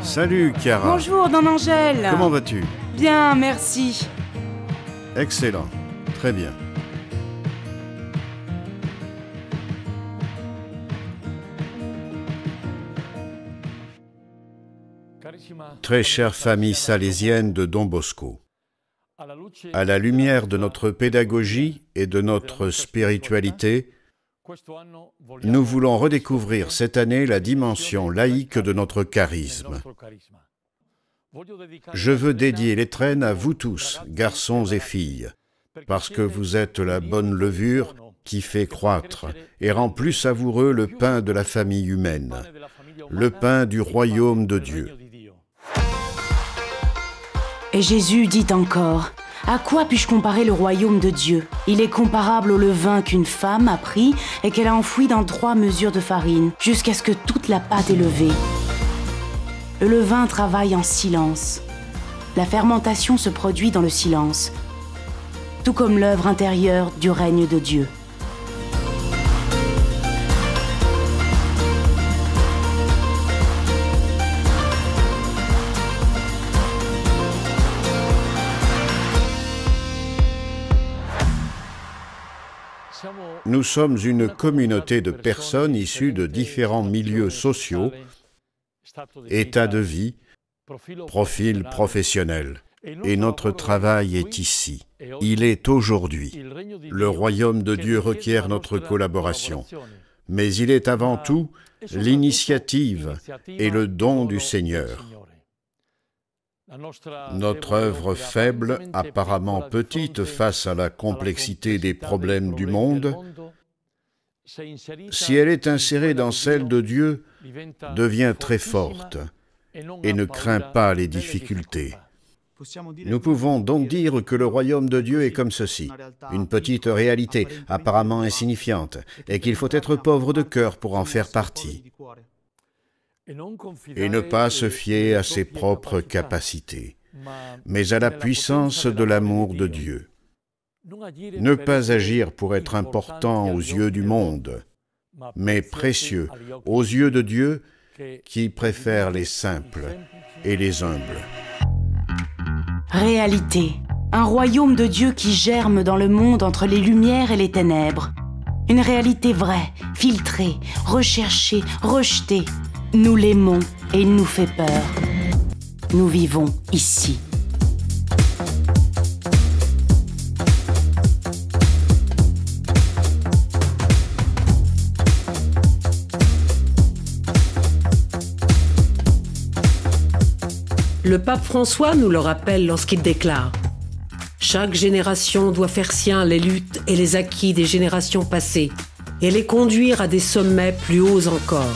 Salut, Chiara. Bonjour, Don Angèle. Comment vas-tu? Bien, merci. Excellent. Très bien. Très chère famille salésienne de Don Bosco, à la lumière de notre pédagogie et de notre spiritualité, nous voulons redécouvrir cette année la dimension laïque de notre charisme. Je veux dédier l'étrenne à vous tous, garçons et filles, parce que vous êtes la bonne levure qui fait croître et rend plus savoureux le pain de la famille humaine, le pain du royaume de Dieu. Et Jésus dit encore: à quoi puis-je comparer le royaume de Dieu? Il est comparable au levain qu'une femme a pris et qu'elle a enfoui dans 3 mesures de farine, jusqu'à ce que toute la pâte est levée. Le levain travaille en silence. La fermentation se produit dans le silence, tout comme l'œuvre intérieure du règne de Dieu. Nous sommes une communauté de personnes issues de différents milieux sociaux, états de vie, profils professionnels. Et notre travail est ici. Il est aujourd'hui. Le royaume de Dieu requiert notre collaboration. Mais il est avant tout l'initiative et le don du Seigneur. Notre œuvre faible, apparemment petite face à la complexité des problèmes du monde, si elle est insérée dans celle de Dieu, devient très forte et ne craint pas les difficultés. Nous pouvons donc dire que le royaume de Dieu est comme ceci, une petite réalité apparemment insignifiante, et qu'il faut être pauvre de cœur pour en faire partie, et ne pas se fier à ses propres capacités, mais à la puissance de l'amour de Dieu. Ne pas agir pour être important aux yeux du monde, mais précieux aux yeux de Dieu qui préfère les simples et les humbles. Réalité, un royaume de Dieu qui germe dans le monde entre les lumières et les ténèbres. Une réalité vraie, filtrée, recherchée, rejetée. Nous l'aimons et il nous fait peur. Nous vivons ici. Le pape François nous le rappelle lorsqu'il déclare « Chaque génération doit faire sien les luttes et les acquis des générations passées et les conduire à des sommets plus hauts encore. »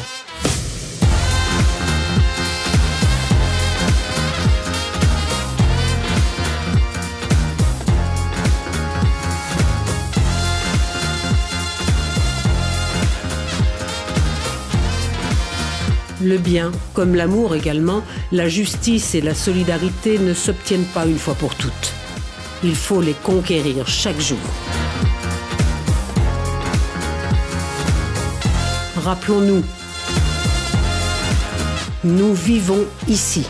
Le bien, comme l'amour également, la justice et la solidarité ne s'obtiennent pas une fois pour toutes. Il faut les conquérir chaque jour. Rappelons-nous, nous vivons ici.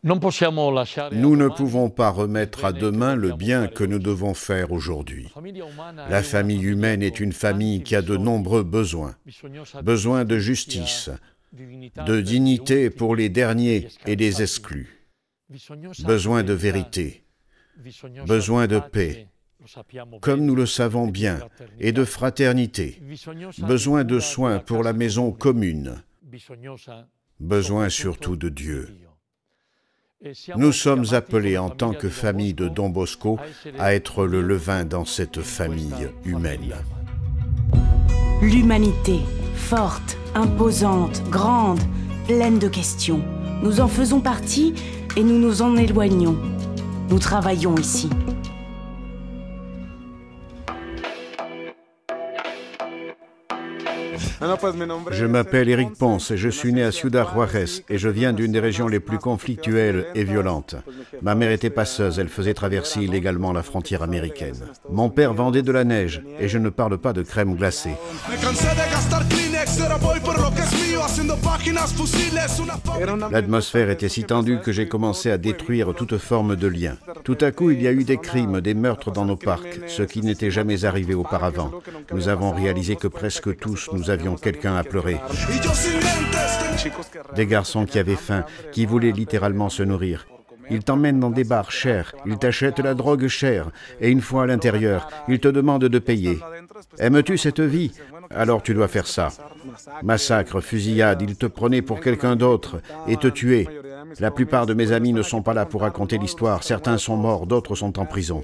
Nous ne pouvons pas remettre à demain le bien que nous devons faire aujourd'hui. La famille humaine est une famille qui a de nombreux besoins. Besoin de justice, de dignité pour les derniers et les exclus. Besoin de vérité, besoin de paix, comme nous le savons bien, et de fraternité. Besoin de soins pour la maison commune. Besoin surtout de Dieu. Nous sommes appelés en tant que famille de Don Bosco à être le levain dans cette famille humaine. L'humanité, forte, imposante, grande, pleine de questions. Nous en faisons partie et nous nous en éloignons. Nous travaillons ici. Je m'appelle Eric Ponce et je suis né à Ciudad Juárez et je viens d'une des régions les plus conflictuelles et violentes. Ma mère était passeuse, elle faisait traverser illégalement la frontière américaine. Mon père vendait de la neige et je ne parle pas de crème glacée. L'atmosphère était si tendue que j'ai commencé à détruire toute forme de lien. Tout à coup, il y a eu des crimes, des meurtres dans nos parcs, ce qui n'était jamais arrivé auparavant. Nous avons réalisé que presque tous nous avions quelqu'un à pleurer. Des garçons qui avaient faim, qui voulaient littéralement se nourrir. Ils t'emmènent dans des bars chers, ils t'achètent la drogue chère, et une fois à l'intérieur, ils te demandent de payer. Aimes-tu cette vie? Alors tu dois faire ça. Massacre, fusillade, ils te prenaient pour quelqu'un d'autre et te tuaient. La plupart de mes amis ne sont pas là pour raconter l'histoire. Certains sont morts, d'autres sont en prison.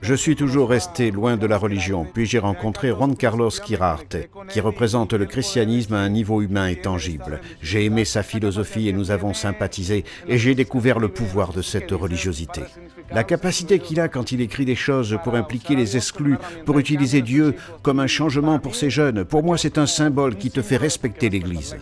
Je suis toujours resté loin de la religion, puis j'ai rencontré Juan Carlos Quirarte, qui représente le christianisme à un niveau humain et tangible. J'ai aimé sa philosophie et nous avons sympathisé, et j'ai découvert le pouvoir de cette religiosité. La capacité qu'il a quand il écrit des choses pour impliquer les exclus, pour utiliser Dieu comme un changement pour ces jeunes, pour moi c'est un symbole qui te fait respecter l'Église.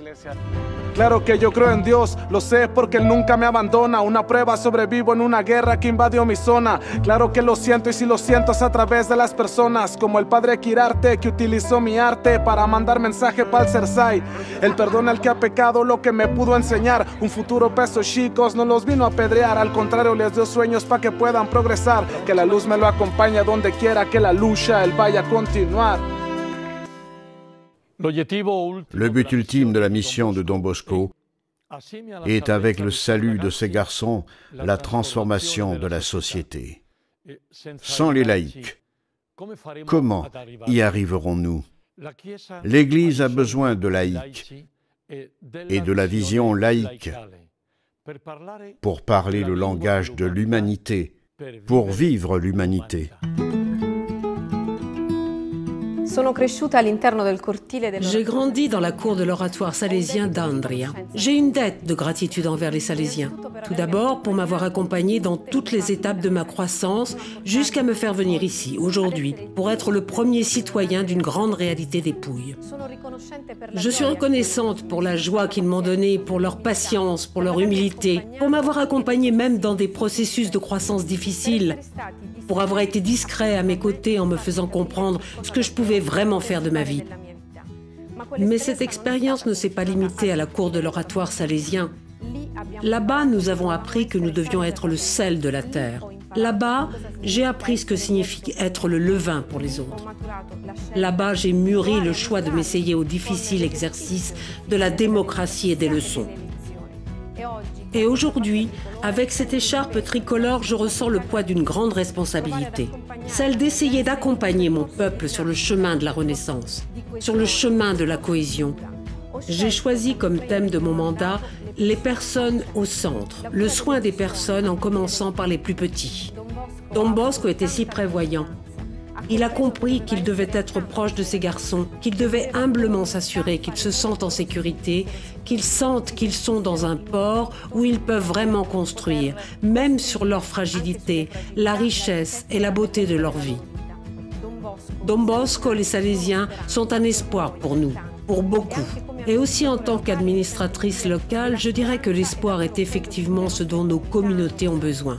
Claro que yo creo en Dios, lo sé porque Él nunca me abandona. Una prueba, sobrevivo en una guerra que invadió mi zona. Claro que lo siento y si lo siento es a través de las personas, como el padre Quirarte que utilizó mi arte para mandar mensaje para el Cersei. Él perdona al que ha pecado, lo que me pudo enseñar. Un futuro para esos chicos no los vino a apedrear, al contrario les dio sueños para que puedan progresar. Que la luz me lo acompañe donde quiera que la lucha Él vaya a continuar. Le but ultime de la mission de Don Bosco est, avec le salut de ces garçons, la transformation de la société. Sans les laïcs, comment y arriverons-nous? L'Église a besoin de laïcs et de la vision laïque pour parler le langage de l'humanité, pour vivre l'humanité. J'ai grandi dans la cour de l'oratoire salésien d'Andria. J'ai une dette de gratitude envers les Salésiens. Tout d'abord pour m'avoir accompagné dans toutes les étapes de ma croissance jusqu'à me faire venir ici, aujourd'hui, pour être le premier citoyen d'une grande réalité des Pouilles. Je suis reconnaissante pour la joie qu'ils m'ont donnée, pour leur patience, pour leur humilité, pour m'avoir accompagné même dans des processus de croissance difficiles, pour avoir été discret à mes côtés en me faisant comprendre ce que je pouvais vraiment faire de ma vie. Mais cette expérience ne s'est pas limitée à la cour de l'oratoire salésien. Là-bas, nous avons appris que nous devions être le sel de la terre. Là-bas, j'ai appris ce que signifie être le levain pour les autres. Là-bas, j'ai mûri le choix de m'essayer au difficile exercice de la démocratie et des leçons. Et aujourd'hui, avec cette écharpe tricolore, je ressens le poids d'une grande responsabilité. Celle d'essayer d'accompagner mon peuple sur le chemin de la renaissance, sur le chemin de la cohésion. J'ai choisi comme thème de mon mandat les personnes au centre, le soin des personnes en commençant par les plus petits. Don Bosco était si prévoyant. Il a compris qu'il devait être proche de ces garçons, qu'il devait humblement s'assurer qu'ils se sentent en sécurité, qu'ils sentent qu'ils sont dans un port où ils peuvent vraiment construire, même sur leur fragilité, la richesse et la beauté de leur vie. Don Bosco, les Salésiens, sont un espoir pour nous, pour beaucoup. Et aussi en tant qu'administratrice locale, je dirais que l'espoir est effectivement ce dont nos communautés ont besoin.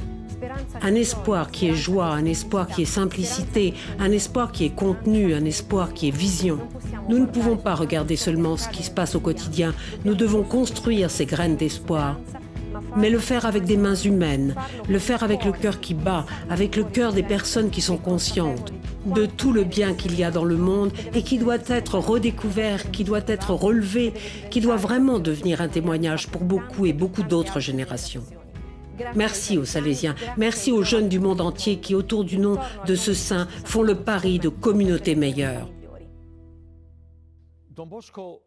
un espoir qui est joie, un espoir qui est simplicité, un espoir qui est contenu, un espoir qui est vision. Nous ne pouvons pas regarder seulement ce qui se passe au quotidien, nous devons construire ces graines d'espoir. Mais le faire avec des mains humaines, le faire avec le cœur qui bat, avec le cœur des personnes qui sont conscientes de tout le bien qu'il y a dans le monde et qui doit être redécouvert, qui doit être relevé, qui doit vraiment devenir un témoignage pour beaucoup et beaucoup d'autres générations. Merci aux Salésiens, merci aux jeunes du monde entier qui, autour du nom de ce saint, font le pari de communautés meilleures.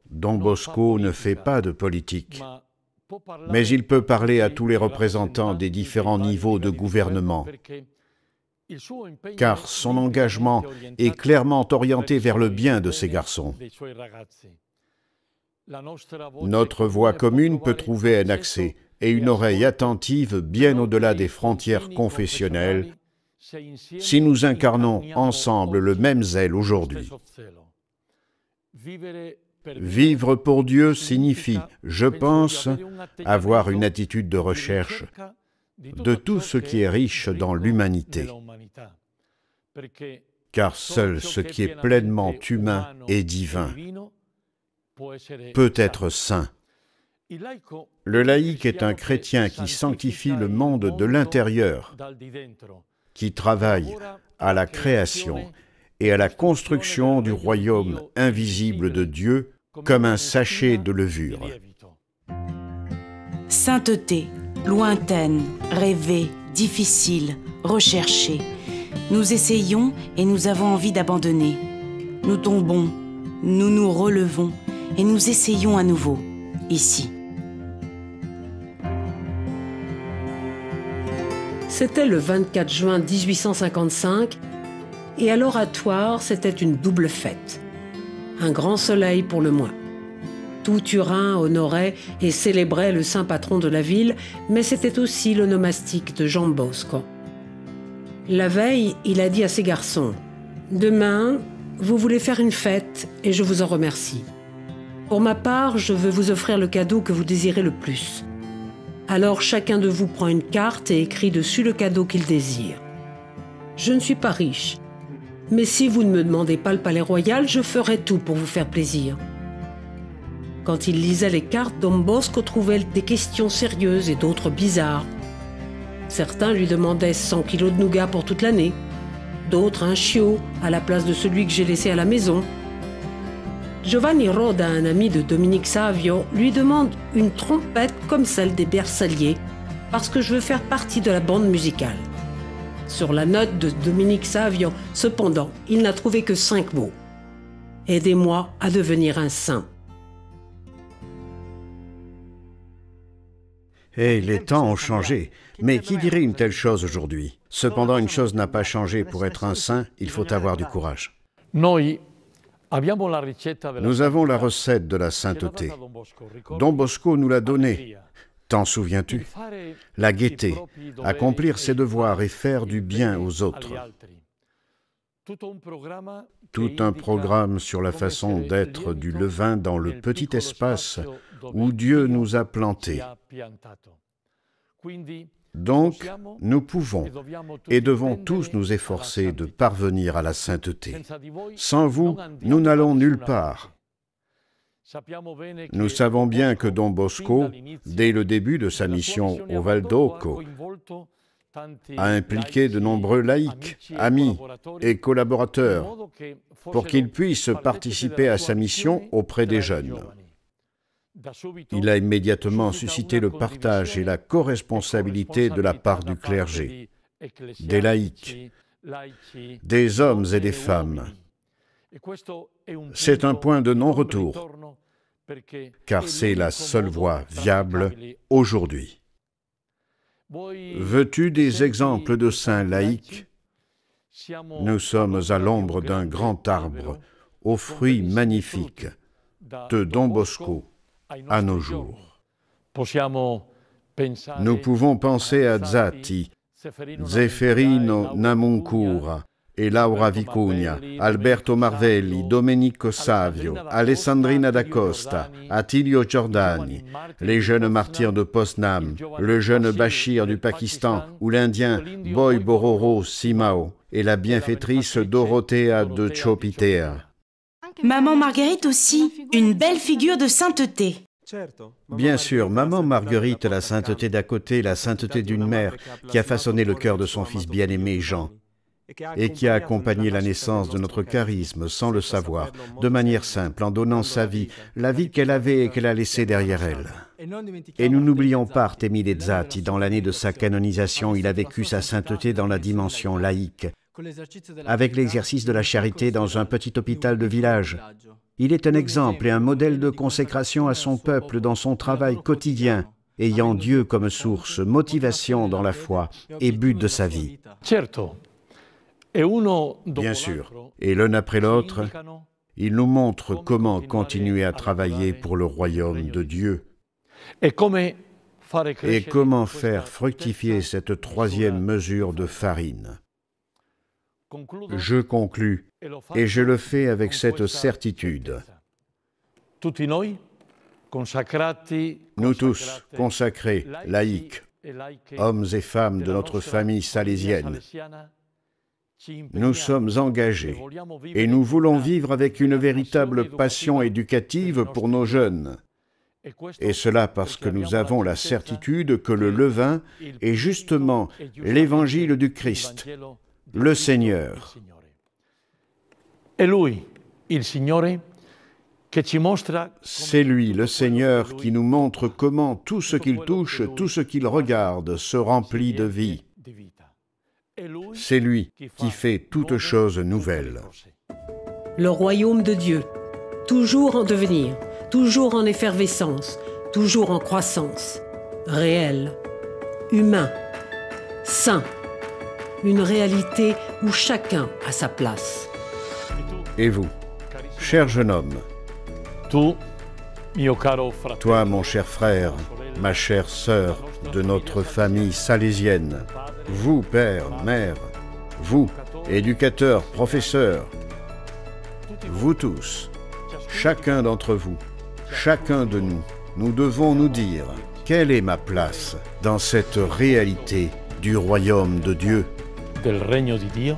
Don Bosco ne fait pas de politique, mais il peut parler à tous les représentants des différents niveaux de gouvernement, car son engagement est clairement orienté vers le bien de ces garçons. Notre voix commune peut trouver un accès et une oreille attentive bien au-delà des frontières confessionnelles si nous incarnons ensemble le même zèle aujourd'hui. Vivre pour Dieu signifie, je pense, avoir une attitude de recherche de tout ce qui est riche dans l'humanité, car seul ce qui est pleinement humain et divin peut être saint. Le laïc est un chrétien qui sanctifie le monde de l'intérieur, qui travaille à la création et à la construction du royaume invisible de Dieu comme un sachet de levure. Sainteté, lointaine, rêvée, difficile, recherchée. Nous essayons et nous avons envie d'abandonner. Nous tombons, nous nous relevons et nous essayons à nouveau, ici. C'était le 24 juin 1855 et à l'oratoire, c'était une double fête. Un grand soleil pour le moins. Tout Turin honorait et célébrait le saint patron de la ville, mais c'était aussi l'onomastique de Jean Bosco. La veille, il a dit à ses garçons « Demain, vous voulez faire une fête et je vous en remercie. Pour ma part, je veux vous offrir le cadeau que vous désirez le plus. Alors chacun de vous prend une carte et écrit dessus le cadeau qu'il désire. Je ne suis pas riche, mais si vous ne me demandez pas le palais royal, je ferai tout pour vous faire plaisir. » Quand il lisait les cartes, Don Bosco trouvait des questions sérieuses et d'autres bizarres. Certains lui demandaient 100 kilos de nougat pour toute l'année, d'autres un chiot à la place de celui que j'ai laissé à la maison. Giovanni Roda, un ami de Dominique Savio, lui demande une trompette comme celle des Bersaglier, parce que je veux faire partie de la bande musicale. Sur la note de Dominique Savio, cependant, il n'a trouvé que 5 mots. « Aidez-moi à devenir un saint. » Et les temps ont changé, mais qui dirait une telle chose aujourd'hui? Cependant, une chose n'a pas changé. Pour être un saint, il faut avoir du courage. Nous avons la recette de la sainteté. Don Bosco nous l'a donnée. T'en souviens-tu? La gaieté, accomplir ses devoirs et faire du bien aux autres. Tout un programme sur la façon d'être du levain dans le petit espace où Dieu nous a plantés. Donc, nous pouvons et devons tous nous efforcer de parvenir à la sainteté. Sans vous, nous n'allons nulle part. Nous savons bien que Don Bosco, dès le début de sa mission au Val d'Occo, a impliqué de nombreux laïcs, amis et collaborateurs pour qu'ils puissent participer à sa mission auprès des jeunes. Il a immédiatement suscité le partage et la corresponsabilité de la part du clergé, des laïcs, des hommes et des femmes. C'est un point de non-retour, car c'est la seule voie viable aujourd'hui. Veux-tu des exemples de saints laïcs? Nous sommes à l'ombre d'un grand arbre, aux fruits magnifiques, de Don Bosco à nos jours. Nous pouvons penser à Zatti, Zefferino Namuncura et Laura Vicuña, Alberto Marvelli, Domenico Savio, Alessandrina da Costa, Attilio Giordani, les jeunes martyrs de Poznan, le jeune Bachir du Pakistan ou l'Indien Boy Bororo Simao et la bienfaitrice Dorothea de Chopitea. Maman Marguerite aussi, une belle figure de sainteté. Bien sûr, maman Marguerite, la sainteté d'à côté, la sainteté d'une mère qui a façonné le cœur de son fils bien-aimé Jean et qui a accompagné la naissance de notre charisme sans le savoir, de manière simple, en donnant sa vie, la vie qu'elle avait et qu'elle a laissée derrière elle. Et nous n'oublions pas Artemide Zatti, dans l'année de sa canonisation, il a vécu sa sainteté dans la dimension laïque, avec l'exercice de la charité dans un petit hôpital de village. Il est un exemple et un modèle de consécration à son peuple dans son travail quotidien, ayant Dieu comme source, motivation dans la foi et but de sa vie. Bien sûr, et l'un après l'autre, il nous montre comment continuer à travailler pour le royaume de Dieu et comment faire fructifier cette troisième mesure de farine. Je conclus, et je le fais avec cette certitude. Nous tous, consacrés, laïcs, hommes et femmes de notre famille salésienne, nous sommes engagés et nous voulons vivre avec une véritable passion éducative pour nos jeunes. Et cela parce que nous avons la certitude que le levain est justement l'évangile du Christ, le Seigneur. C'est lui, le Seigneur, qui nous montre comment tout ce qu'il touche, tout ce qu'il regarde, se remplit de vie. C'est lui qui fait toutes choses nouvelles. Le royaume de Dieu, toujours en devenir, toujours en effervescence, toujours en croissance, réel, humain, saint, une réalité où chacun a sa place. Et vous, cher jeune homme, toi, mon cher frère, ma chère sœur de notre famille salésienne, vous, père, mère, vous, éducateurs, professeurs, vous tous, chacun d'entre vous, chacun de nous, nous devons nous dire quelle est ma place dans cette réalité du royaume de Dieu. Del regno di Dio.